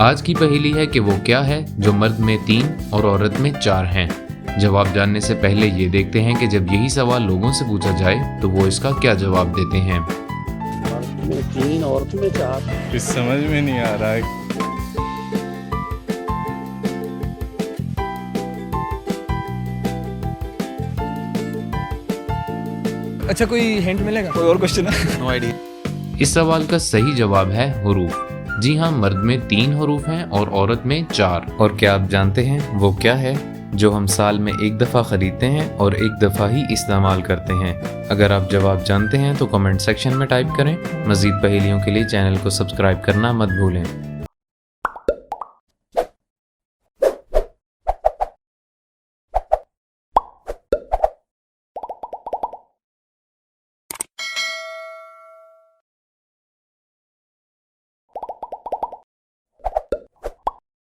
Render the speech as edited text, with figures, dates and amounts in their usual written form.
आज की पहेली है कि वो क्या है जो मर्द में 3 और औरत में 4 हैं। जवाब जानने से पहले ये देखते हैं कि जब यही सवाल लोगों से पूछा जाए तो वो इसका क्या जवाब देते हैं। मर्द में 3 औरत में 4। कुछ समझ में नहीं आ रहा है। अच्छा, कोई हिंट मिलेगा? कोई और क्वेश्चन है? No idea. इस सवाल का सही जवाब है हुरूफ। जी हाँ, मर्द में 3 हुरूफ हैं और औरत में 4। और क्या आप जानते हैं वो क्या है जो हम साल में एक दफ़ा ख़रीदते हैं और एक दफ़ा ही इस्तेमाल करते हैं? अगर आप जवाब जानते हैं तो कमेंट सेक्शन में टाइप करें। मज़ीद पहेलियों के लिए चैनल को सब्सक्राइब करना मत भूलें।